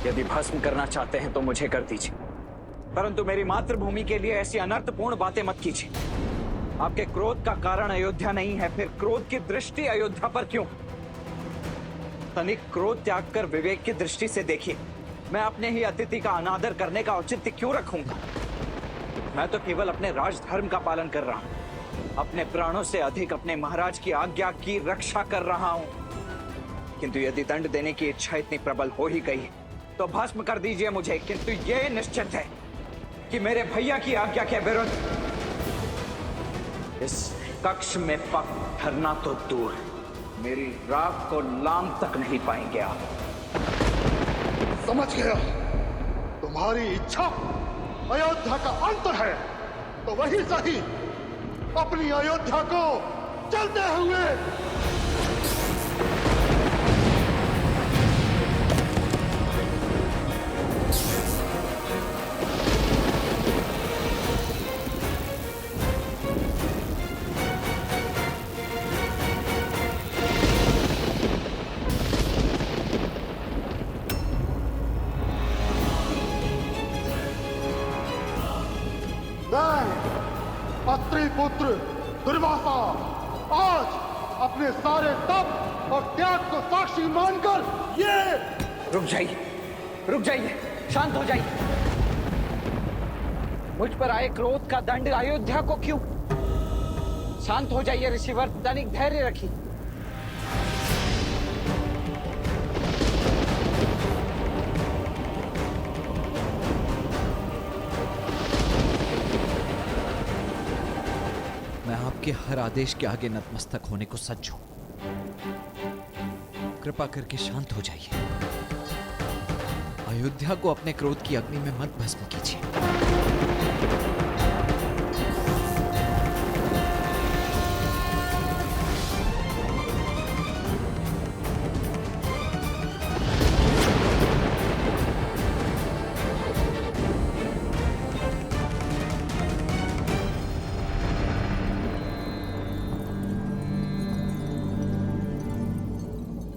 यदि भस्म करना चाहते हैं तो मुझे कर दीजिए, परंतु मेरी मातृभूमि के लिए ऐसी अनर्थपूर्ण बातें मत कीजिए। आपके क्रोध का कारण अयोध्या नहीं है, फिर क्रोध की दृष्टि अयोध्या पर क्यों? तनिक क्रोध त्याग कर विवेक की दृष्टि से देखिए। मैं अपने ही अतिथि का अनादर करने का औचित्य क्यों रखूंगा? मैं तो केवल अपने राजधर्म का पालन कर रहा हूं, अपने प्राणों से अधिक अपने महाराज की आज्ञा की रक्षा कर रहा हूं। किंतु यदि दंड देने की इच्छा इतनी प्रबल हो ही गई तो भस्म कर दीजिए मुझे, किंतु यह निश्चित है कि मेरे भैया की आज्ञा के विरुद्ध इस कक्ष में पग धरना तो दूर, मेरी राख को लांग तक नहीं पाएंगे आप। समझ गया, तुम्हारी इच्छा अयोध्या का अंत है, तो वही सही, अपनी अयोध्या को चलते हुए। अत्रि पुत्र दुर्वासा आज अपने सारे तप और त्याग को साक्षी मानकर ये। रुक जाइए, शांत हो जाइए। मुझ पर आए क्रोध का दंड अयोध्या को क्यों? शांत हो जाइए ऋषिवर, तनिक धैर्य रखिए। आपके हर आदेश के आगे नतमस्तक होने को सज्ज हूं। कृपा करके शांत हो जाइए। अयोध्या को अपने क्रोध की अग्नि में मत भस्म कीजिए।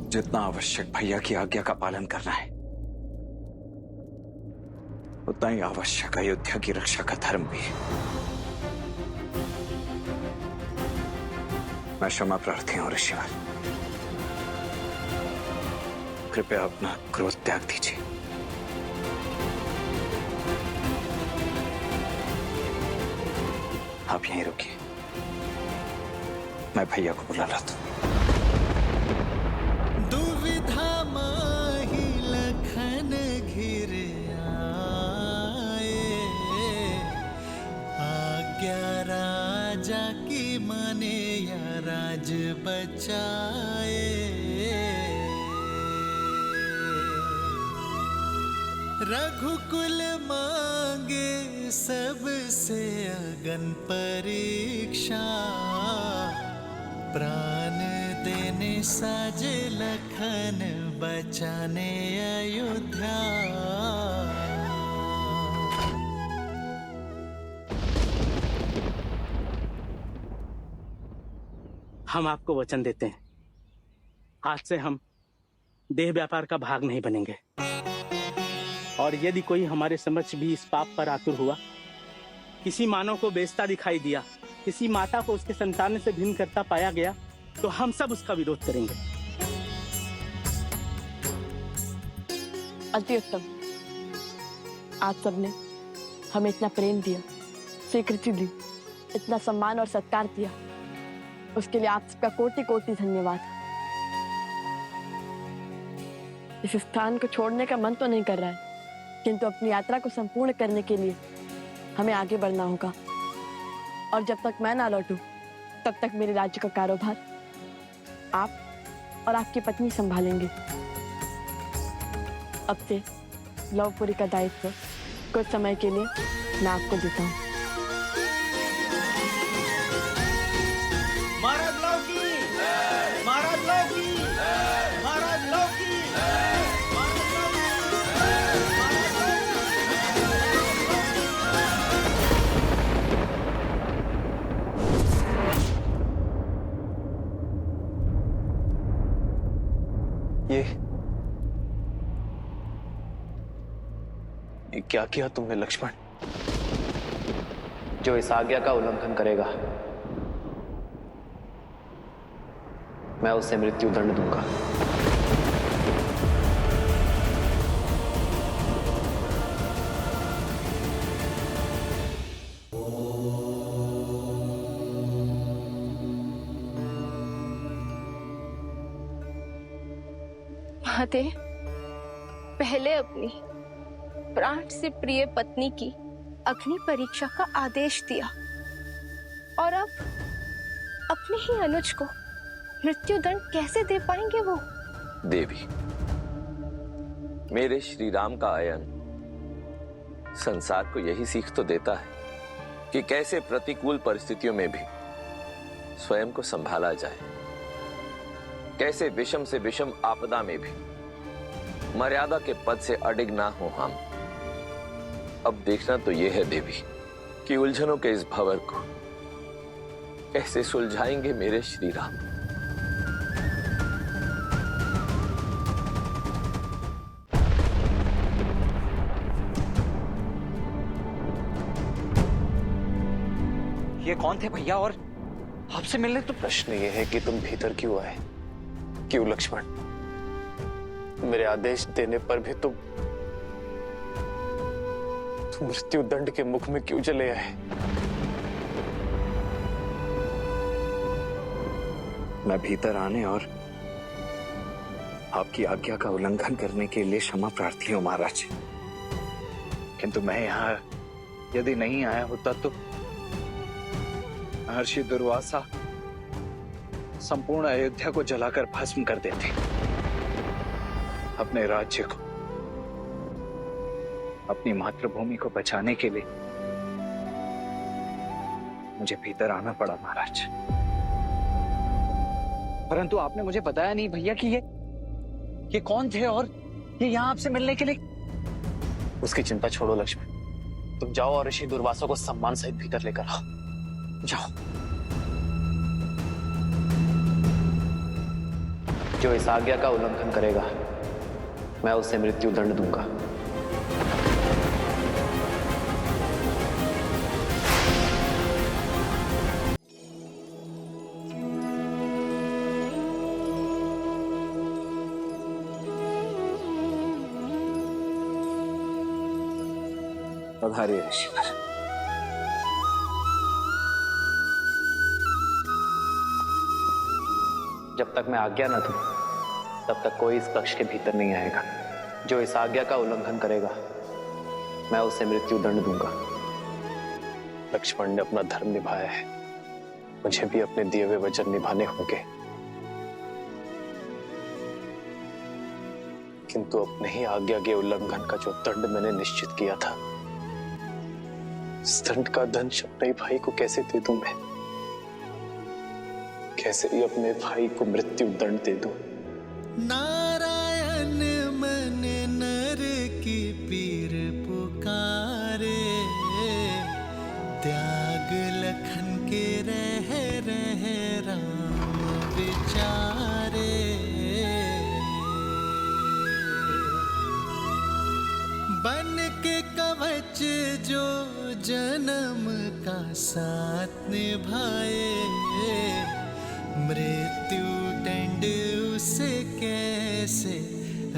जितना आवश्यक भैया की आज्ञा का पालन करना है, उतना ही आवश्यक अयोध्या की रक्षा का धर्म भी है। मैं क्षमा प्रार्थी हूं ऋषिवर, कृपया अपना क्रोध त्याग दीजिए। आप यहीं रुकिए, मैं भैया को बुला लाता हूं। राजा की माने या राज बचाए, रघुकुल मांगे सबसे अगन परीक्षा, प्राण देने साज लखन बचाने अयोध्या। हम आपको वचन देते हैं, आज से हम देह व्यापार का भाग नहीं बनेंगे, और यदि कोई हमारे समक्ष भी इस पाप पर आतुर हुआ, किसी मानव को बेचता दिखाई दिया, किसी माता को उसके संतान से भिन्न करता पाया गया, तो हम सब उसका विरोध करेंगे। अति उत्तम। आप सबने हमें इतना प्रेम दिया, स्वीकृति दी, इतना सम्मान और सत्कार दिया, उसके लिए आप सबका कोटि कोटि धन्यवाद। इस स्थान को छोड़ने का मन तो नहीं कर रहा है, किंतु अपनी यात्रा को संपूर्ण करने के लिए हमें आगे बढ़ना होगा, और जब तक मैं ना लौटूं, तब तक मेरे राज्य का कारोबार आप और आपकी पत्नी संभालेंगे। अब से लवपुरी का दायित्व कुछ समय के लिए मैं आपको देता हूँ। ये क्या किया तुमने लक्ष्मण? जो इस आज्ञा का उल्लंघन करेगा मैं उसे मृत्यु दंड दूंगा। महादेव, पहले अपनी प्राण से प्रिय पत्नी की अग्नि परीक्षा का आदेश दिया और अब अपने ही अनुज को मृत्यु दंड कैसे दे पाएंगे वो? देवी, मेरे श्री राम का आयन संसार को यही सीख तो देता है कि कैसे प्रतिकूल परिस्थितियों में भी स्वयं को संभाला जाए, कैसे विषम से विषम आपदा में भी मर्यादा के पद से अडिग ना हो हम। अब देखना तो यह है देवी कि उलझनों के इस भंवर को कैसे सुलझाएंगे मेरे श्री राम। ये कौन थे भैया और आपसे मिलने? तो प्रश्न यह है कि तुम भीतर क्यों आए? क्यों लक्ष्मण? मेरे आदेश देने पर भी तुम मृत्यु दंड के मुख में क्यों चले आए? मैं भीतर आने और आपकी आज्ञा का उल्लंघन करने के लिए क्षमा प्रार्थी हूं महाराज, किंतु मैं यहां यदि नहीं आया होता तो महर्षि दुर्वासा संपूर्ण अयोध्या को जलाकर भस्म कर देते। अपने राज्य को, अपनी मातृभूमि को बचाने के लिए मुझे भीतर आना पड़ा महाराज। परंतु आपने मुझे बताया नहीं भैया कि ये कौन थे और ये यहां आपसे मिलने के लिए। उसकी चिंता छोड़ो लक्ष्मण, तुम जाओ और ऋषि दुर्वासा को सम्मान सहित भीतर लेकर आओ। जाओ। जो इस आज्ञा का उल्लंघन करेगा मैं उसे मृत्यु दंड दूंगा। पधारिए ऋषिवर। जब तक मैं आज्ञा न दूं तब तक कोई इस कक्ष के भीतर नहीं आएगा। जो इस आज्ञा का उल्लंघन करेगा मैं उसे मृत्यु दंड दूंगा। लक्ष्मण ने अपना धर्म निभाया है, मुझे भी अपने दिए हुए वचन निभाने होंगे, किंतु अपने ही आज्ञा के उल्लंघन का जो दंड मैंने निश्चित किया था, इस दंड का दंश अपने भाई को कैसे दे दूं मैं? कैसे ही अपने भाई को मृत्यु दंड दे दूं? नारायण मन नर की पीर पुकारे, त्याग लखन के रह राम विचारे। बन के कवच जो जन्म का साथ निभाए, मृत्यु दंड उसे कैसे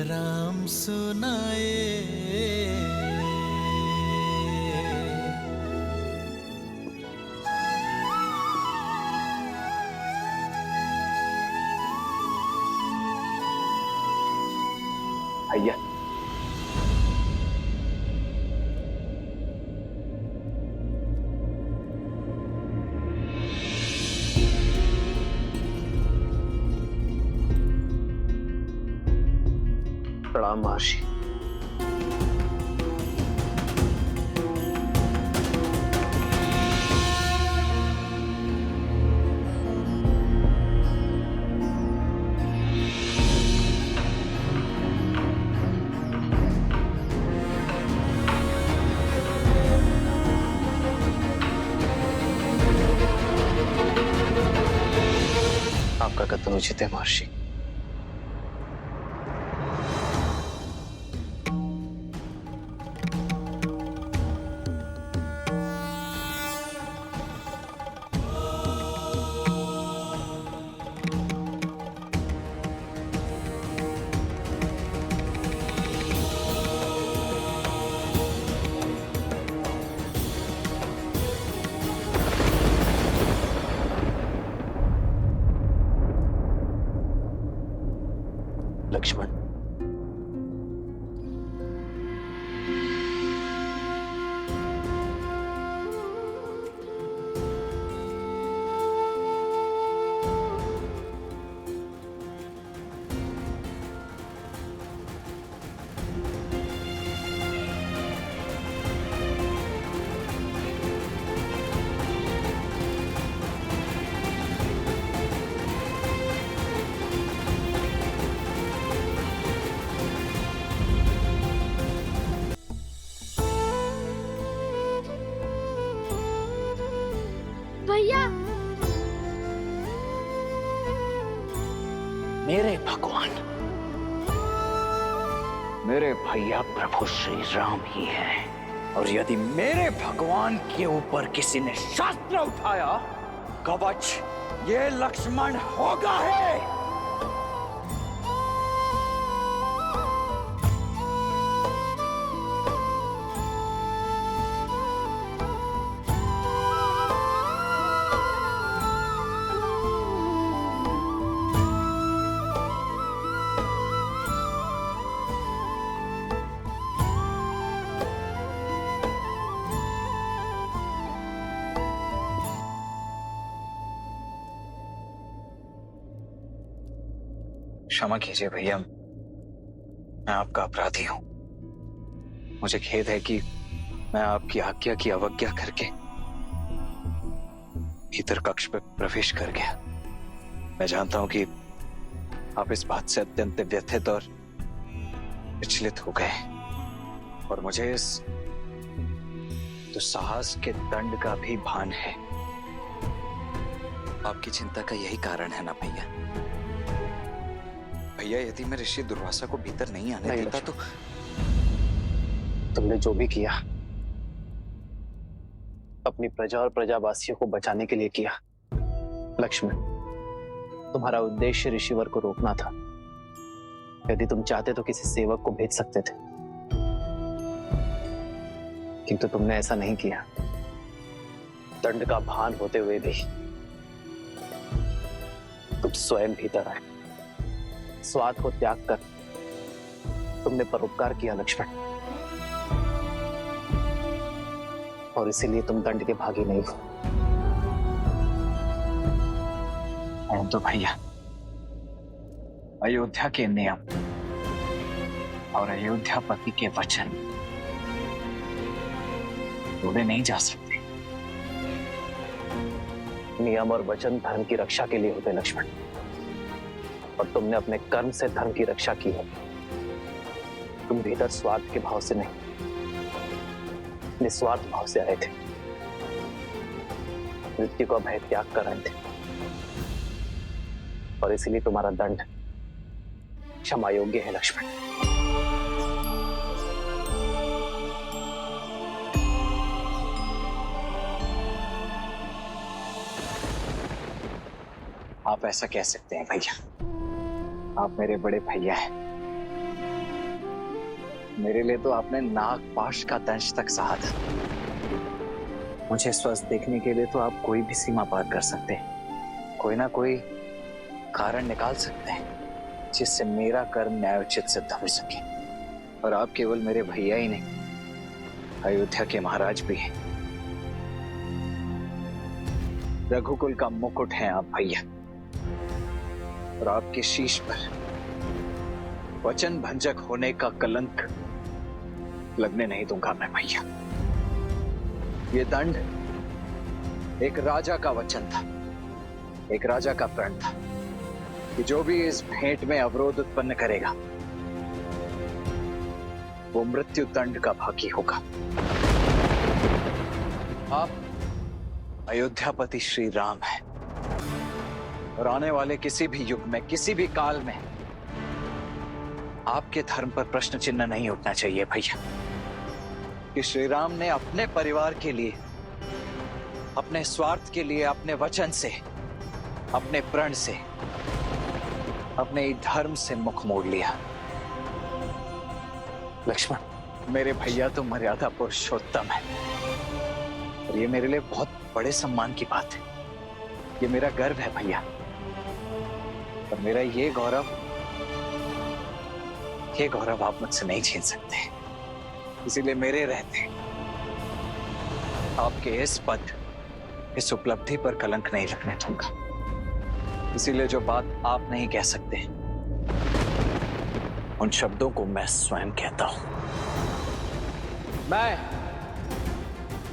राम सुनाए। भैया प्रणाम महर्षि। आपका कथन उचित है महर्षि। मेरे भगवान, मेरे भैया प्रभु श्री राम ही हैं। और यदि मेरे भगवान के ऊपर किसी ने शास्त्र उठाया, कवच ये लक्ष्मण होगा है। क्षमा कीजिए भैया, मैं आपका अपराधी हूं। मुझे खेद है कि मैं आपकी आज्ञा की अवज्ञा करके भीतर कक्ष में प्रवेश कर गया। मैं जानता हूं कि आप इस बात से अत्यंत व्यथित और विचलित हो गए, और मुझे इस दुस्साहस के दंड का भी भान है। आपकी चिंता का यही कारण है ना भैया? भैया, यदि मैं ऋषि दुर्वासा को भीतर नहीं आने देता तो तुमने जो भी किया अपनी प्रजा और प्रजावासियों को बचाने के लिए किया। लक्ष्मण, तुम्हारा उद्देश्य ऋषिवर को रोकना था। यदि तुम चाहते तो किसी सेवक को भेज सकते थे, किंतु तुमने ऐसा नहीं किया। दंड का भान होते हुए भी तुम स्वयं भीतर आए। स्वार्थ को त्याग कर तुमने परोपकार किया लक्ष्मण, और इसीलिए तुम दंड के भागी नहीं हो। तो भैया, अयोध्या के नियम और अयोध्यापति के वचन तोड़े नहीं जा सकते। नियम और वचन धर्म की रक्षा के लिए होते लक्ष्मण, और तुमने अपने कर्म से धर्म की रक्षा की है। तुम भीतर स्वार्थ के भाव से नहीं, निस्वार्थ भाव से आए थे। मृत्यु का भय त्याग कर आए थे, और इसीलिए तुम्हारा दंड क्षमा योग्य है लक्ष्मण। आप ऐसा कह सकते हैं भैया, आप मेरे बड़े भैया हैं। मेरे लिए तो आपने नाग पाश का दंश तक सहा था। मुझे स्वस्थ देखने के लिए तो आप कोई भी सीमा पार कर सकते हैं, कोई ना कोई कारण निकाल सकते हैं जिससे मेरा कर्म न्यायोचित सिद्ध हो सके। और आप केवल मेरे भैया ही नहीं, अयोध्या के महाराज भी हैं। रघुकुल का मुकुट है आप भैया, और आपके शीश पर वचन भंजक होने का कलंक लगने नहीं दूंगा मैं भैया। ये दंड एक राजा का वचन था, एक राजा का प्रण था कि जो भी इस भेंट में अवरोध उत्पन्न करेगा वो मृत्यु दंड का भागी होगा। आप अयोध्यापति श्री राम हैं, और आने वाले किसी भी युग में, किसी भी काल में आपके धर्म पर प्रश्न चिन्ह नहीं उठना चाहिए भैया कि श्री राम ने अपने परिवार के लिए, अपने स्वार्थ के लिए, अपने वचन से, अपने प्रण से, अपने धर्म से मुख मोड़ लिया। लक्ष्मण, मेरे भैया तो मर्यादा पुरुषोत्तम है, और ये मेरे लिए बहुत बड़े सम्मान की बात है। ये मेरा गर्व है भैया, और मेरा ये गौरव आप मुझसे नहीं छीन सकते। इसीलिए मेरे रहते आपके इस पद, इस उपलब्धि पर कलंक नहीं लगने दूंगा। इसीलिए जो बात आप नहीं कह सकते, उन शब्दों को मैं स्वयं कहता हूं। मैं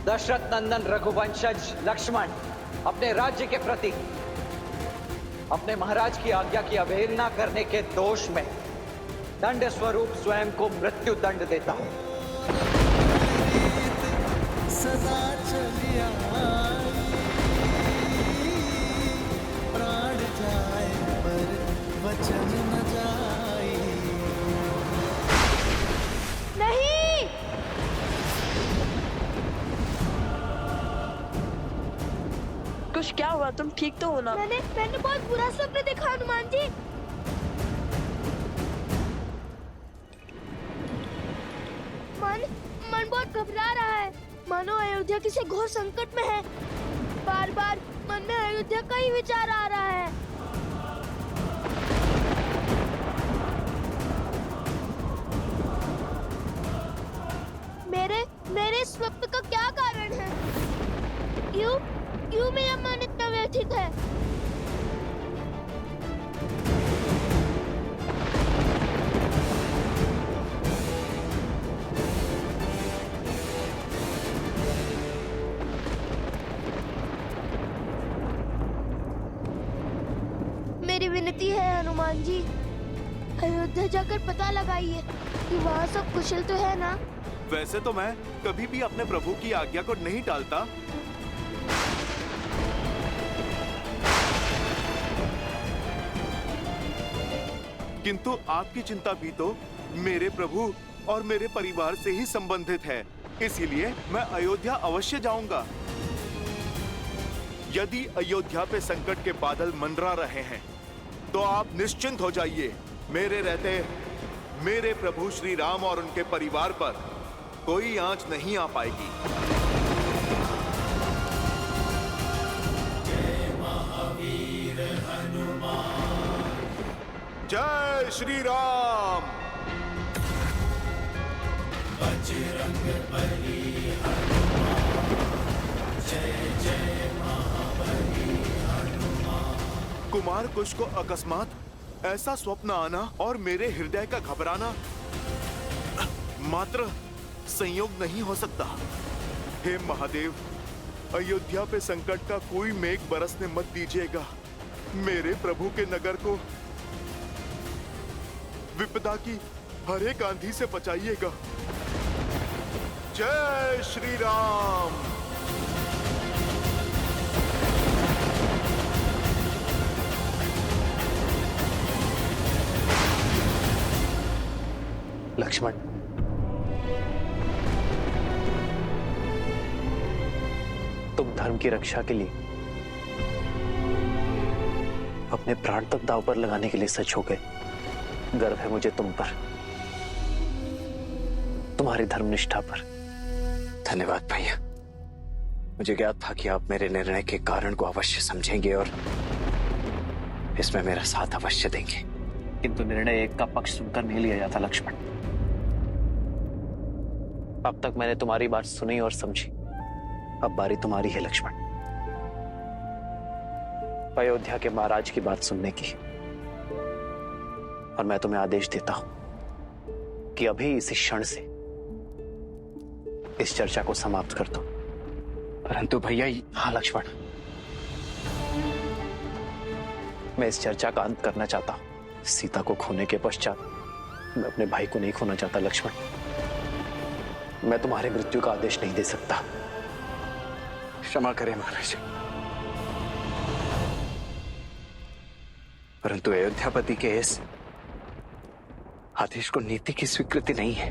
दशरथ नंदन रघुवंशज लक्ष्मण अपने राज्य के प्रति अपने महाराज की आज्ञा की अवहेलना करने के दोष में दंड स्वरूप स्वयं को मृत्यु दंड देता हूं। सदा चलिया प्राण जाए पर वचन कुछ क्या हुआ? तुम ठीक तो हो ना? मैंने बहुत बुरा स्वप्न देखा हनुमान जी। मन बहुत घबरा रहा है, मानो अयोध्या किसी घोर संकट में है। बार बार मन में अयोध्या का ही विचार आ रहा है। मेरे स्वप्न का क्या कारण है? क्यों मेरा मन इतना व्यथित है? मेरी विनती है हनुमान जी, अयोध्या जाकर पता लगाइए कि वहाँ सब कुशल तो है ना? वैसे तो मैं कभी भी अपने प्रभु की आज्ञा को नहीं टालता, किंतु आपकी चिंता भी तो मेरे प्रभु और मेरे परिवार से ही संबंधित है। इसीलिए मैं अयोध्या अवश्य जाऊंगा। यदि अयोध्या पे संकट के बादल मंडरा रहे हैं तो आप निश्चिंत हो जाइए। मेरे रहते मेरे प्रभु श्री राम और उनके परिवार पर कोई आंच नहीं आ पाएगी। जय श्री राम। बजरंग बली हनुमान, जय जय महाबली हनुमान। कुमार कुश को अकस्मात ऐसा स्वप्न आना और मेरे हृदय का घबराना मात्र संयोग नहीं हो सकता। हे महादेव, अयोध्या पे संकट का कोई मेघ बरसने मत दीजिएगा। मेरे प्रभु के नगर को विपदा की हर एक आंधी से बचाइएगा। जय श्री राम। लक्ष्मण, तुम धर्म की रक्षा के लिए अपने प्राण तक दांव पर लगाने के लिए सच हो गए। गर्व है मुझे तुम पर, तुम्हारी धर्मनिष्ठा पर। धन्यवाद भैया। मुझे ज्ञात था कि आप मेरे निर्णय के कारण को अवश्य समझेंगे और इसमें मेरा साथ अवश्य देंगे। किंतु निर्णय एक का पक्ष सुनकर नहीं लिया जाता लक्ष्मण। अब तक मैंने तुम्हारी बात सुनी और समझी, अब बारी तुम्हारी है लक्ष्मण। अयोध्या के महाराज की बात सुनने की। और मैं तुम्हें आदेश देता हूं कि अभी इसी क्षण से इस चर्चा को समाप्त कर दो। परंतु भैया। हाँ लक्ष्मण, मैं इस चर्चा का अंत करना चाहता हूं। सीता को खोने के पश्चात मैं अपने भाई को नहीं खोना चाहता लक्ष्मण। मैं तुम्हारी मृत्यु का आदेश नहीं दे सकता। क्षमा करें महाराज, परंतु अयोध्यापति के इस आदेश को नीति की स्वीकृति नहीं है।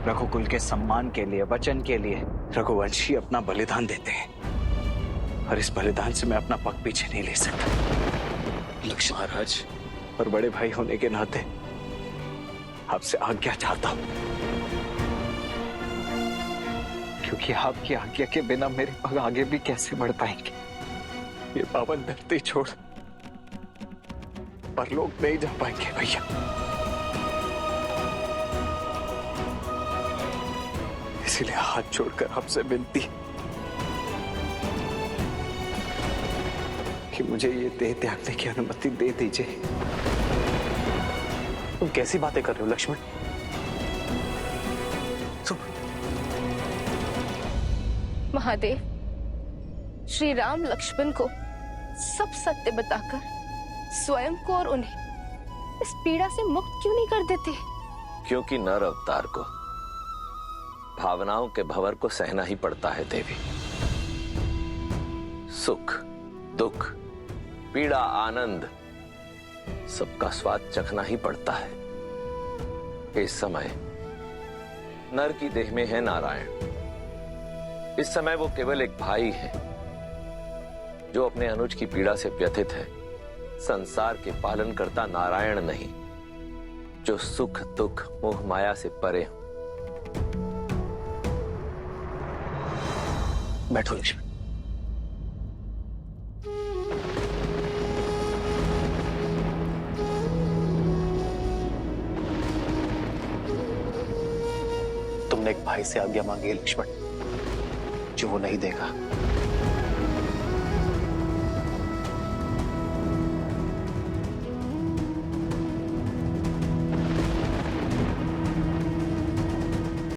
रघुकुल के सम्मान के लिए, वचन के लिए रघुवंशी अपना बलिदान देते हैं और इस बलिदान से मैं अपना पग पीछे नहीं ले सकता। लक्ष्मण महाराज और बड़े भाई होने के नाते आपसे आज्ञा चाहता हूं, क्योंकि आपकी आज्ञा के बिना मेरे पग आगे भी कैसे बढ़ पाएंगे। ये पावन धरती छोड़ परलोक नहीं जा पाएंगे भैया। इसीलिए हाथ जोड़कर आपसे विनती कि मुझे ये देह त्यागने की अनुमति दे दीजिए। तुम कैसी बातें कर रहे हो लक्ष्मण? महादेव, श्री राम लक्ष्मण को सब सत्य बताकर स्वयं को और उन्हें इस पीड़ा से मुक्त क्यों नहीं कर देते? क्योंकि नर अवतार को भावनाओं के भंवर को सहना ही पड़ता है देवी। सुख, दुख, पीड़ा, आनंद सबका स्वाद चखना ही पड़ता है। इस समय नर की देह में है नारायण। इस समय वो केवल एक भाई है, जो अपने अनुज की पीड़ा से व्यथित है, संसार के पालन करता नारायण नहीं, जो सुख दुख मोह माया से परे हो। बैठो लक्ष्मण। तुमने एक भाई से आज्ञा मांगी है लक्ष्मण, जो वो नहीं देगा।